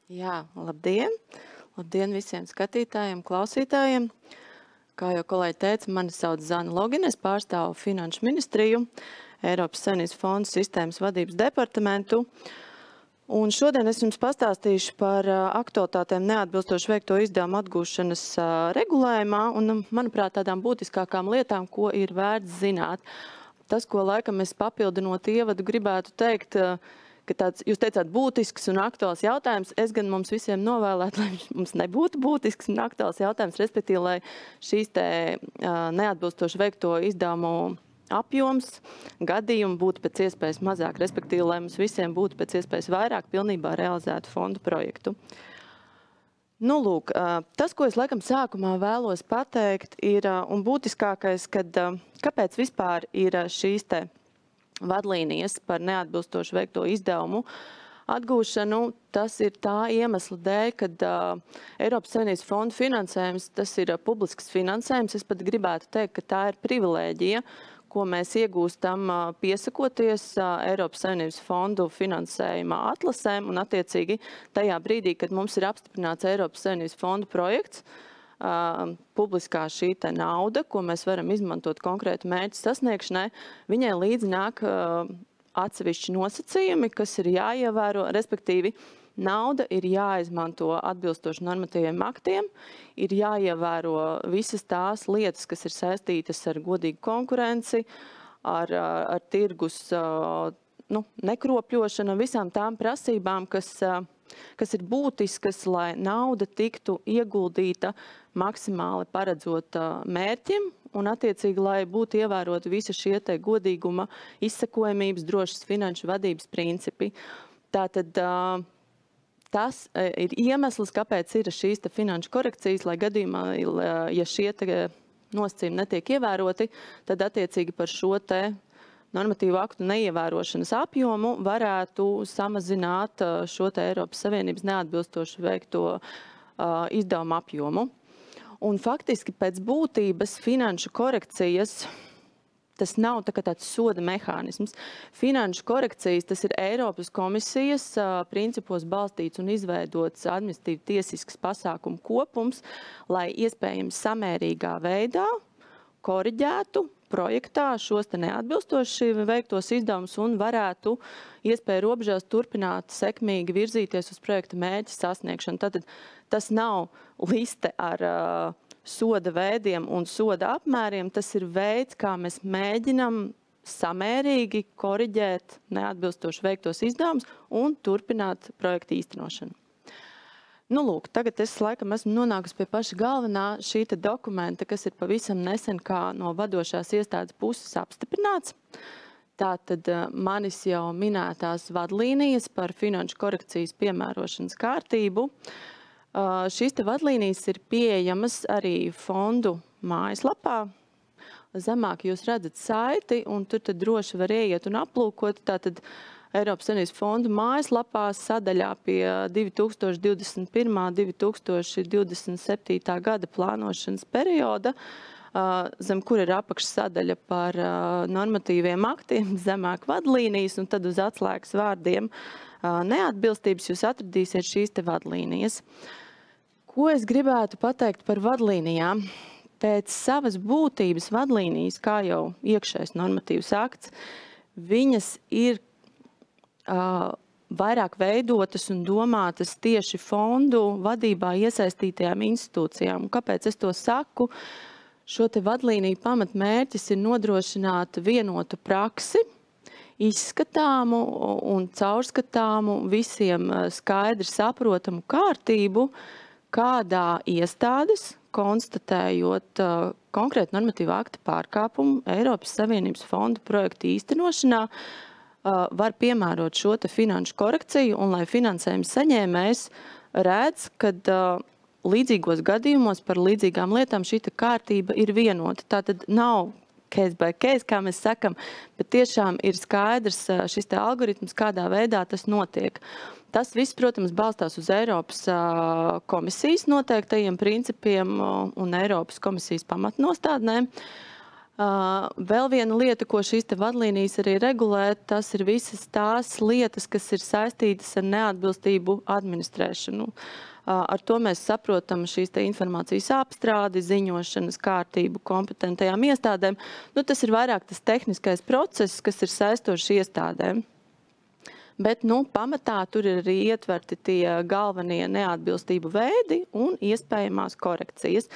Jā, labdien! Labdien visiem skatītājiem, klausītājiem! Kā jau kolēģi teica, mani sauc Zana Logina, es pārstāvu Finanšu ministriju, Eiropas Savienības fondu sistēmas vadības departamentu. Un šodien es jums pastāstīšu par aktualitātēm neatbilstoši veikto izdevumu atgūšanas regulējumā un, manuprāt, tādām būtiskākām lietām, ko ir vērts zināt. Tas, ko laikam es papildinot ievadu gribētu teikt, ka tāds, jūs teicāt, būtisks un aktuāls jautājums. Es gan mums visiem novēlētu, lai mums nebūtu būtisks un aktuāls jautājums, respektīvi, lai šīs te neatbilstoši veikto izdevumu apjoms, gadījumi būtu pēc iespējas mazāk, respektīvi, lai mums visiem būtu pēc iespējas vairāk pilnībā realizētu fondu projektu. Nu, lūk, tas, ko es laikam sākumā vēlos pateikt, ir un būtiskākais, kāpēc vispār ir šīs te vadlīnijas par neatbilstoši veikto izdevumu atgūšanu. Tas ir tā iemesla dēļ, kad Eiropas Savienības fondu finansējums, tas ir publisks finansējums. Es pat gribētu teikt, ka tā ir privilēģija, ko mēs iegūstam piesakoties Eiropas Savienības fondu finansējuma atlasēm un attiecīgi tajā brīdī, kad mums ir apstiprināts Eiropas Savienības fondu projekts, publiskā šī nauda, ko mēs varam izmantot konkrētu mērķu sasniegšanai, viņai līdzi nāk atsevišķi nosacījumi, kas ir jāievēro, respektīvi nauda ir jāizmanto atbilstoši normatīviem aktiem, ir jāievēro visas tās lietas, kas ir saistītas ar godīgu konkurenci, ar tirgus nekropļošanu, visām tām prasībām, kas ir būtiskas, lai nauda tiktu ieguldīta maksimāli paredzot mērķim un attiecīgi, lai būtu ievēroti visi šie te godīguma, izsekojamības, drošas finanšu vadības principi. Tātad tas ir iemesls, kāpēc ir šīs te finanšu korekcijas, lai gadījumā, ja šie te nosacījumi netiek ievēroti, tad attiecīgi par šo te normatīvu aktu neievērošanas apjomu varētu samazināt šo te Eiropas Savienības neatbilstoši veikto izdevumu apjomu. Un faktiski pēc būtības finanšu korekcijas, tas nav tāds soda mehānisms. Finanšu korekcijas, tas ir Eiropas komisijas principos balstīts un izveidots administratīvi tiesisks pasākumu kopums, lai iespējams samērīgā veidā koriģētu projektā šos te neatbilstoši veiktos izdevumus un varētu iespēju robežās turpināt sekmīgi virzīties uz projekta mērķa sasniegšanu. Tātad tas nav liste ar soda veidiem un soda apmēriem. Tas ir veids, kā mēs mēģinam samērīgi koriģēt neatbilstoši veiktos izdevumus un turpināt projekta īstenošanu. Nu, lūk, tagad es laikam esmu nonākusi pie paša galvenā šī te dokumenta, kas ir pavisam nesen kā no vadošās iestādes puses apstiprināts. Tātad manis jau minētās vadlīnijas par finanšu korekcijas piemērošanas kārtību. Šīs te vadlīnijas ir pieejamas arī fondu mājaslapā. Zemāk jūs redzat saiti, un tur tad droši var ieiet un aplūkot. Tātad Eiropas Savienības fondu mājaslapā sadaļā pie 2021. 2027. gada plānošanas perioda, zem kur ir apakšsadaļa par normatīviem aktiem, zemāk vadlīnijas, un tad uz atslēgas vārdiem neatbilstības jūs atradīsiet šīs te vadlīnijas. Ko es gribētu pateikt par vadlīnijām? Pēc savas būtības vadlīnijas, kā jau iekšējais normatīvs akts, viņas ir vairāk veidotas un domātas tieši fondu vadībā iesaistītajām institūcijām. Un kāpēc es to saku? Šo te vadlīniju pamatmērķis ir nodrošināt vienotu praksi, izskatāmu un caurskatāmu, visiem skaidri saprotamu kārtību, kādā iestādes, konstatējot konkrētu normatīvu akta pārkāpumu Eiropas Savienības fondu projektu īstenošanā, var piemērot šo te finanšu korekciju, un lai finansējums saņēmējs redz, kad līdzīgos gadījumos par līdzīgām lietām šī kārtība ir vienota. Tātad nav case by case, kā mēs sakam, bet tiešām ir skaidrs šis te algoritms, kādā veidā tas notiek. Tas viss, protams, balstās uz Eiropas komisijas noteiktajiem principiem un Eiropas komisijas pamatnostādnēm. Vēl viena lieta, ko šīs te vadlīnijas arī regulē, tas ir visas tās lietas, kas ir saistītas ar neatbilstību administrēšanu. Ar to mēs saprotam šīs te informācijas apstrādi, ziņošanas kārtību kompetentajām iestādēm. Tas ir vairāk tas tehniskais process, kas ir saistošs iestādēm. Bet, pamatā tur ir arī ietverti tie galvenie neatbilstību veidi un iespējamās korekcijas.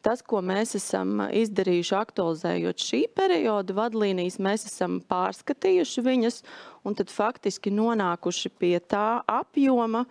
Tas, ko mēs esam izdarījuši aktualizējot šī perioda vadlīnijas, mēs esam pārskatījuši viņas un tad faktiski nonākuši pie tā apjoma,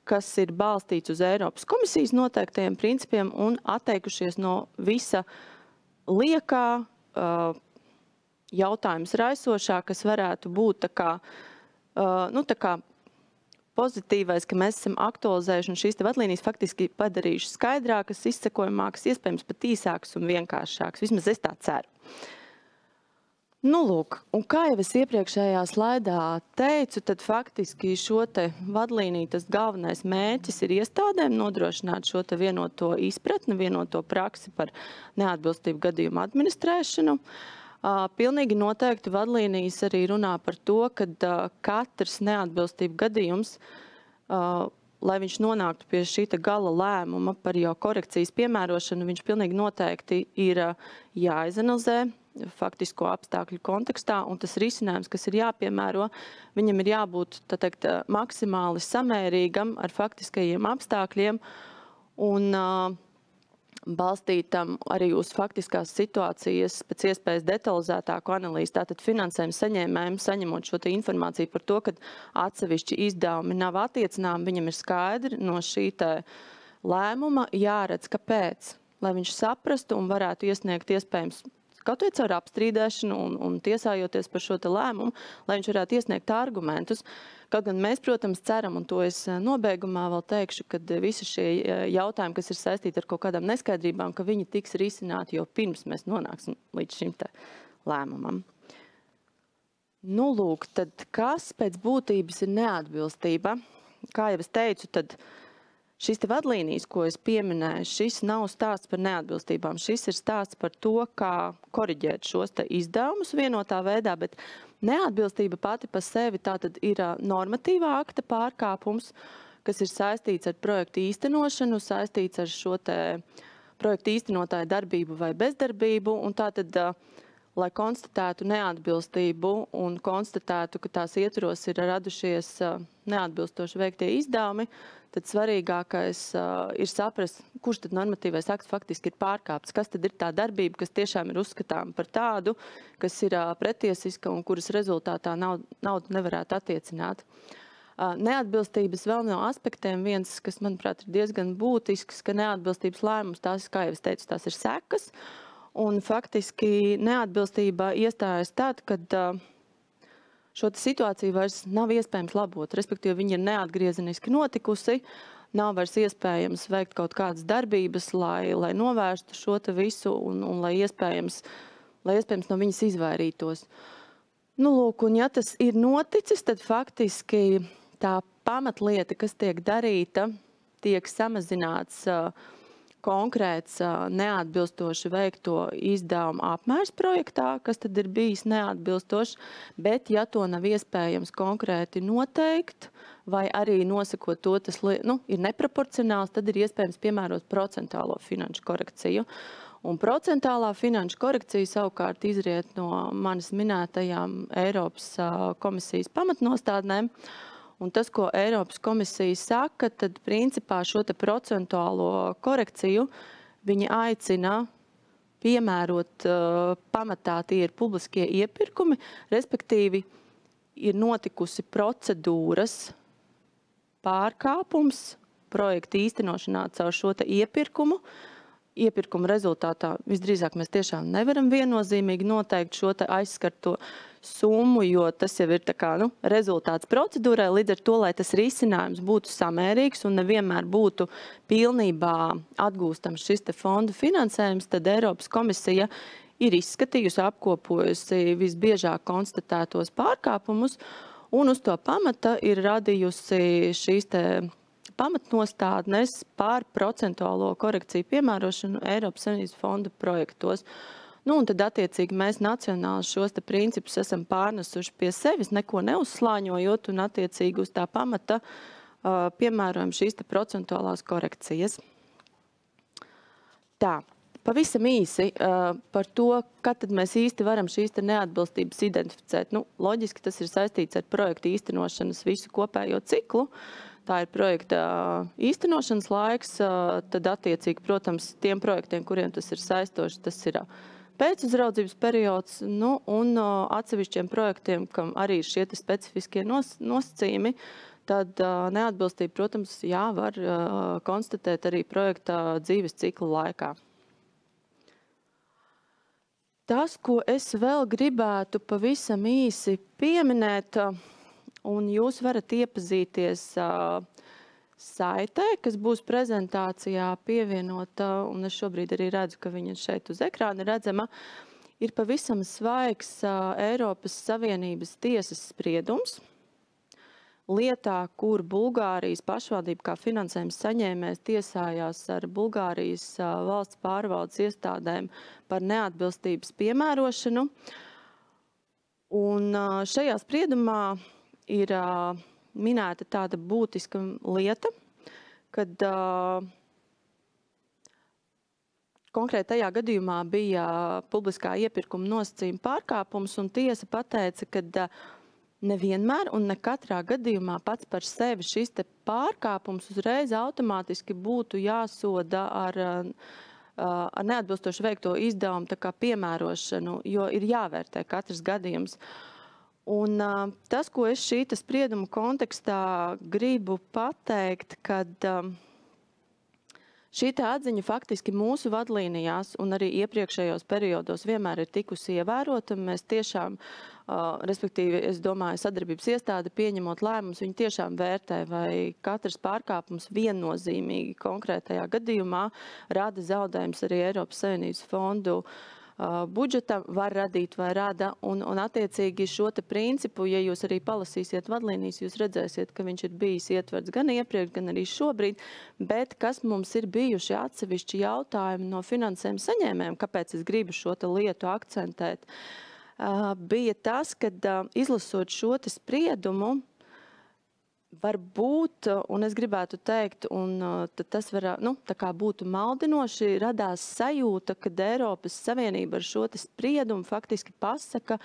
kas ir balstīts uz Eiropas komisijas noteiktajiem principiem un atteikušies no visa liekā jautājums raisošā, kas varētu būt tā kā pozitīvais, ka mēs esam aktualizējuši un šīs vadlīnijas faktiski padarījuši skaidrākas, izsekojamākas, iespējams pat īsākas un vienkāršākas. Vismaz es tā ceru. Lūk, un kā jau es iepriekšējā slaidā teicu, tad faktiski šo te vadlīniju tas galvenais mērķis ir iestādēm nodrošināt šo te vienoto izpratni, vienoto praksi par neatbilstību gadījumu administrēšanu. Pilnīgi noteikti vadlīnijas arī runā par to, ka katrs neatbilstību gadījums, lai viņš nonāktu pie šī gala lēmuma par jau korekcijas piemērošanu, viņš pilnīgi noteikti ir jāizanalizē faktisko apstākļu kontekstā, un tas risinājums, kas ir jāpiemēro, viņam ir jābūt, tā teikt, maksimāli samērīgam ar faktiskajiem apstākļiem un balstītam arī uz faktiskās situācijas pēc iespējas detalizētāku analīzi. Tātad finansējuma saņēmējiem saņemot šo te informāciju par to, ka atsevišķi izdevumi nav attiecināmi, viņam ir skaidri no šī te lēmuma jāredz, kāpēc, lai viņš saprastu un varētu iesniegt iespējams kaut vai caur apstrīdēšanu un tiesājoties par šo te lēmumu, lai viņš varētu iesniegt argumentus. Kaut gan mēs, protams, ceram, un to es nobeigumā vēl teikšu, ka visi šie jautājumi, kas ir saistīti ar kaut kādām neskaidrībām, ka viņi tiks risināti jau pirms mēs nonāksim līdz šim te lēmumam. Lūk, tad kas pēc būtības ir neatbilstība? Kā jau es teicu, tad šīs te vadlīnijas, ko es pieminēju, šis nav stāsts par neatbilstībām. Šis ir stāsts par to, kā koriģēt šos te izdevumus vienotā veidā, bet neatbilstība pati pa sevi tātad ir normatīvā akta pārkāpums, kas ir saistīts ar projektu īstenošanu, saistīts ar šo te projektu īstenotāju darbību vai bezdarbību, un tātad, lai konstatētu neatbilstību un konstatētu, ka tās ietvaros ir radušies neatbilstoši veiktie izdevumi, tad svarīgākais ir saprast, kurš tad normatīvais akts faktiski ir pārkāpts, kas tad ir tā darbība, kas tiešām ir uzskatām par tādu, kas ir pretiesiska un kuras rezultātā naudu nevarētu attiecināt. Neatbilstības vēl no aspektiem viens, kas, manuprāt, ir diezgan būtisks, ka neatbilstības lēmums, tās, kā jau es teicu, tās ir sekas, un faktiski neatbilstība iestājas tad, kad šo situāciju vairs nav iespējams labot, respektīvi viņa ir neatgriezeniski notikusi, nav vairs iespējams veikt kaut kādas darbības, lai novērstu šo te visu un lai iespējams no viņas izvairītos. Lūk, un ja tas ir noticis, tad faktiski tā pamatlieta, kas tiek darīta, tiek samazināts konkrēts neatbilstoši veikto izdevumu apmērs projektā, kas tad ir bijis neatbilstošs, bet ja to nav iespējams konkrēti noteikt vai arī nosakot to, tas ir neproporcionāls, tad ir iespējams piemērot procentālo finanšu korekciju. Un procentālā finanšu korekcija savukārt izriet no manis minētajām Eiropas komisijas pamatnostādnēm. Un tas, ko Eiropas komisija saka, tad principā šo te procentuālo korekciju viņi aicina piemērot pamatā tie ir publiskie iepirkumi, respektīvi ir notikusi procedūras pārkāpums projekta īstenošanā caur šo te iepirkumu. Iepirkuma rezultātā visdrīzāk mēs tiešām nevaram viennozīmīgi noteikt šo te aizskarto summu, jo tas jau ir tā kā, rezultāts procedūrai, līdz ar to, lai tas risinājums būtu samērīgs un nevienmēr būtu pilnībā atgūstams šis te fondu finansējums, tad Eiropas komisija ir izskatījusi, apkopojusi visbiežāk konstatētos pārkāpumus un uz to pamata ir radījusi šīs te pamatnostādnes par procentuālo korekciju piemērošanu Eiropas Savienības fonda projektos. Nu, un tad, attiecīgi, mēs nacionāli šos te principus esam pārnesuši pie sevis, neko neuzslāņojot, un, attiecīgi, uz tā pamata piemērojam šīs te procentuālās korekcijas. Tā, pavisam īsi par to, kad tad mēs īsti varam šīs te neatbilstības identificēt. Nu, loģiski tas ir saistīts ar projektu īstenošanas visu kopējo ciklu. Tā ir projekta īstenošanas laiks, tad attiecīgi, protams, tiem projektiem, kuriem tas ir saistoši, tas ir pēcuzraudzības periods, nu, un atsevišķiem projektiem, kam arī ir šie specifiskie nosacījumi, tad neatbilstība, protams, jā, var konstatēt arī projekta dzīves cikla laikā. Tas, ko es vēl gribētu pavisam īsi pieminēt, un jūs varat iepazīties saitē, kas būs prezentācijā pievienota, un es šobrīd arī redzu, ka viņa šeit uz ekrāna redzama, ir pavisam svaigs Eiropas Savienības tiesas spriedums lietā, kur Bulgārijas pašvaldība kā finansējums saņēmējs tiesājās ar Bulgārijas valsts pārvaldes iestādēm par neatbilstības piemērošanu. Un šajā spriedumā ir minēta tāda būtiska lieta, kad konkrētajā gadījumā bija publiskā iepirkuma nosacījuma pārkāpums, un tiesa pateica, ka nevienmēr un ne katrā gadījumā pats par sevi šis te pārkāpums uzreiz automātiski būtu jāsoda ar neatbilstoši veikto izdevumu tā kā piemērošanu, jo ir jāvērtē katrs gadījums. Un tas, ko es šī sprieduma kontekstā gribu pateikt, kad šī atziņa faktiski mūsu vadlīnijās un arī iepriekšējos periodos vienmēr ir tikusi ievērota. Mēs tiešām, respektīvi, es domāju, sadarbības iestāde pieņemot lēmumus, viņi tiešām vērtē, vai katrs pārkāpums viennozīmīgi konkrētajā gadījumā rada zaudējums arī Eiropas Savienības fondu budžeta var radīt vai rada, un attiecīgi šo te principu, ja jūs arī palasīsiet vadlīnijas, jūs redzēsiet, ka viņš ir bijis ietverts gan iepriekš, gan arī šobrīd, bet kas mums ir bijuši atsevišķi jautājumi no finansējuma saņēmējiem, kāpēc es gribu šo te lietu akcentēt, bija tas, kad izlasot šo te spriedumu, varbūt, un es gribētu teikt, un tas var, tā kā būtu maldinoši, radās sajūta, kad Eiropas Savienība ar šo te spriedumu faktiski pasaka,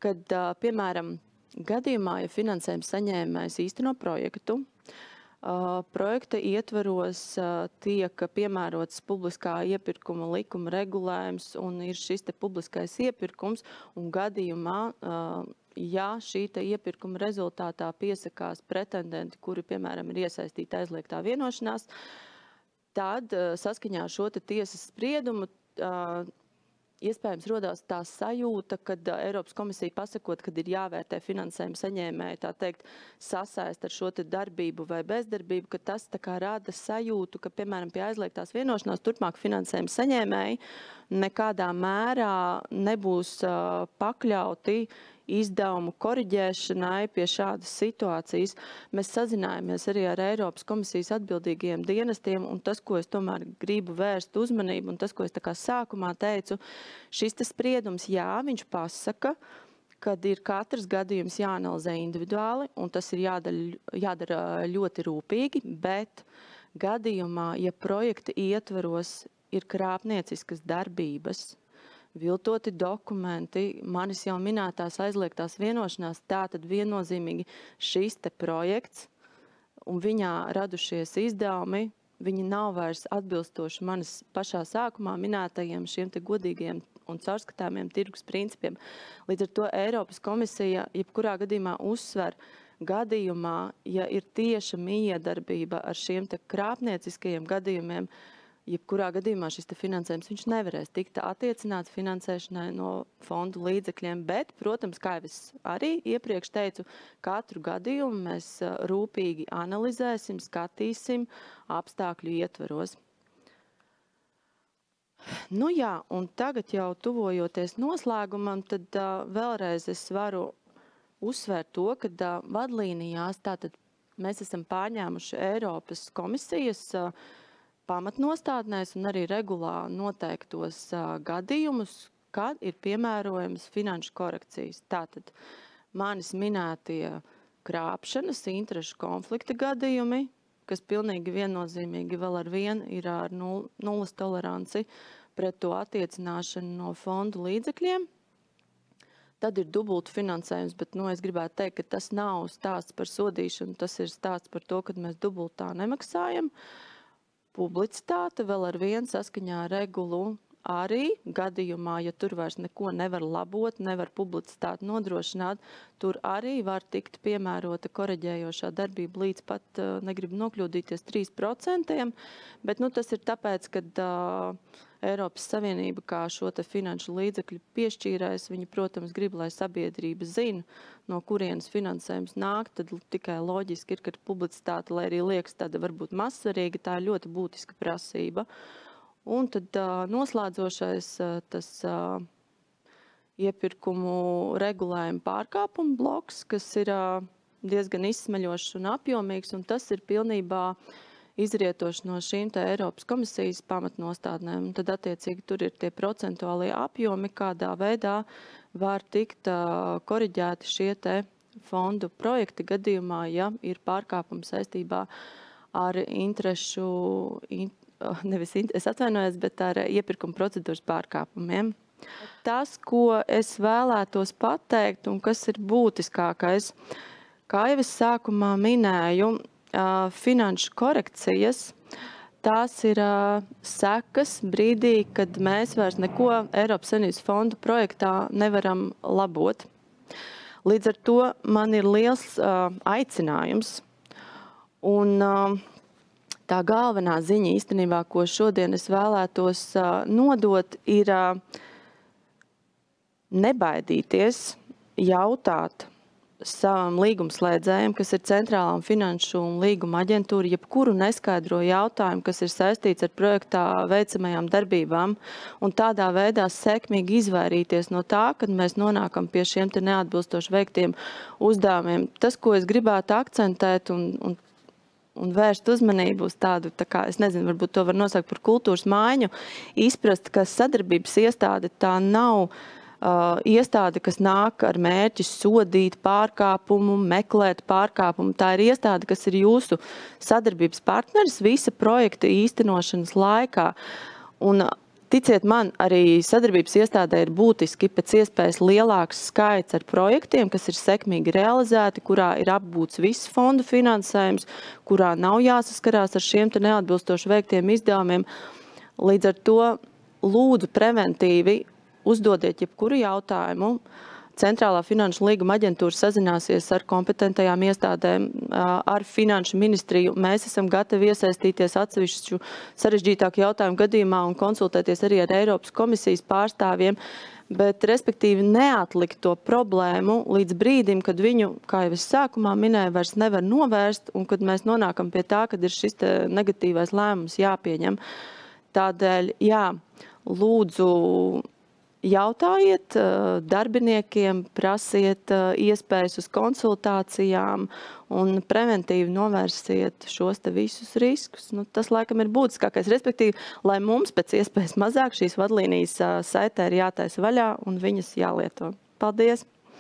kad, piemēram, gadījumā, ja finansējuma saņēmējs īsteno projektu, projekta ietvaros tiek piemērots publiskā iepirkuma likuma regulējums un ir šis te publiskais iepirkums, un gadījumā, ja šī te iepirkuma rezultātā piesakās pretendenti, kuri, piemēram, ir iesaistīti aizliegtā vienošanās, tad saskaņā ar šo te tiesas spriedumu iespējams rodās tā sajūta, kad Eiropas komisija pasakot, kad ir jāvērtē finansējuma saņēmēji, tā teikt, sasaist ar šo te darbību vai bezdarbību, ka tas tā kā rada sajūtu, ka, piemēram, pie aizliegtās vienošanās turpmāk finansējuma saņēmēji nekādā mērā nebūs pakļauti izdevumu koriģēšanai pie šādas situācijas. Mēs sazinājāmies arī ar Eiropas komisijas atbildīgajiem dienestiem, un tas, ko es tomēr gribu vērst uzmanību, un tas, ko es tā kā sākumā teicu, šis tas spriedums, jā, viņš pasaka, kad ir katrs gadījums jāanalizē individuāli, un tas ir jādara ļoti rūpīgi, bet gadījumā, ja projekta ietveros ir krāpnieciskas darbības, viltoti dokumenti, manis jau minētās aizliegtās vienošanās, tātad viennozīmīgi šis te projekts un viņā radušies izdevumi, viņi nav vairs atbilstoši manis pašā sākumā minētajiem šiem te godīgiem un caurskatāmiem tirgus principiem. Līdz ar to Eiropas komisija jebkurā gadījumā uzsver gadījumā, ja ir tieša miedarbība ar šiem te krāpnieciskajiem gadījumiem, jebkurā gadījumā šis finansējums viņš nevarēs tikt attiecināts finansēšanai no fondu līdzekļiem, bet, protams, kā jau es arī iepriekš teicu, katru gadījumu mēs rūpīgi analizēsim, skatīsim apstākļu ietveros. Nu jā, un tagad jau tuvojoties noslēgumam, tad vēlreiz es varu uzsvērt to, ka vadlīnijās tātad mēs esam pārņēmuši Eiropas komisijas pamatnostādnēs un arī regulā noteiktos gadījumus, kad ir piemērojams finanšu korekcijas. Tātad manis minētie krāpšanas, interešu konflikta gadījumi, kas pilnīgi viennozīmīgi vēl ar vienu ir ar nulles toleranci pret to attiecināšanu no fondu līdzekļiem. Tad ir dubultu finansējums, bet es gribētu teikt, ka tas nav stāsts par sodīšanu, tas ir stāsts par to, ka mēs dubultā nemaksājam. Publicitāte vēl ar vienu saskaņā ar regulu arī gadījumā, ja tur vairs neko nevar labot, nevar publicitāti nodrošināt, tur arī var tikt piemērota koreģējošā darbība līdz pat, negribu nokļūdīties, 3%, bet tas ir tāpēc, ka Eiropas Savienība kā šo te finanšu līdzekļu piešķīrējs, viņi, protams, grib, lai sabiedrība zina, no kurienes finansējums nāk, tad tikai loģiski ir, ka publicitāte, lai arī liekas tāda varbūt mazsvarīga, tā ir ļoti būtiska prasība. Un tad noslēdzošais tas iepirkumu regulējuma pārkāpumu bloks, kas ir diezgan izsmeļošs un apjomīgs, un tas ir pilnībā izrietoši no šīm te Eiropas komisijas pamatnostādnēm. Un tad attiecīgi tur ir tie procentuālie apjomi, kādā veidā var tikt koriģēti šie te fondu projekti gadījumā, ja ir pārkāpums saistībā ar interešu, es atvainojos, bet ar iepirkuma procedūras pārkāpumiem. Tas, ko es vēlētos pateikt un kas ir būtiskākais, kā jau es sākumā minēju, finanšu korekcijas, tās ir sekas brīdī, kad mēs vairs neko Eiropas Savienības fondu projektā nevaram labot. Līdz ar to man ir liels aicinājums. Un tā galvenā ziņa īstenībā, ko šodien es vēlētos nodot, ir nebaidīties jautāt savam līgumslēdzējiem, kas ir Centrālā un finanšu un līguma aģentūra, jebkuru neskaidro jautājumu, kas ir saistīts ar projektā veicamajām darbībām, un tādā veidā sekmīgi izvairīties no tā, kad mēs nonākam pie šiem te neatbilstoši veiktiem uzdevumiem. Tas, ko es gribētu akcentēt un vērst uzmanību uz tādu, es nezinu, varbūt to var nosaukt par kultūras maiņu, izprast, ka sadarbības iestāde tā nav iestāde, kas nāk ar mērķi sodīt pārkāpumu, meklēt pārkāpumu. Tā ir iestāde, kas ir jūsu sadarbības partneris visa projekta īstenošanas laikā. Un ticiet man, arī sadarbības iestādē ir būtiski pēc iespējas lielāks skaits ar projektiem, kas ir sekmīgi realizēti, kurā ir apgūts viss fondu finansējums, kurā nav jāsaskarās ar šiem te neatbilstoši veiktiem izdevumiem. Līdz ar to lūdzu preventīvi uzdodiet jebkuru jautājumu. Centrālā finanšu līguma aģentūra sazināsies ar kompetentajām iestādēm, ar finanšu ministriju. Mēs esam gatavi iesaistīties atsevišķu sarežģītāku jautājumu gadījumā un konsultēties arī ar Eiropas komisijas pārstāvjiem, bet respektīvi neatlikt to problēmu līdz brīdim, kad viņu, kā jau es sākumā minēju, vairs nevar novērst un kad mēs nonākam pie tā, kad ir šis te negatīvais lēmums jāpieņem. Tādēļ, lūdzu, jautājiet darbiniekiem, prasiet iespējas uz konsultācijām un preventīvi novērsiet šos te visus riskus. Tas laikam ir būtiskākais, respektīvi, lai mums pēc iespējas mazāk šīs vadlīnijas saitē ir jātaisa vaļā un viņas jālieto. Paldies!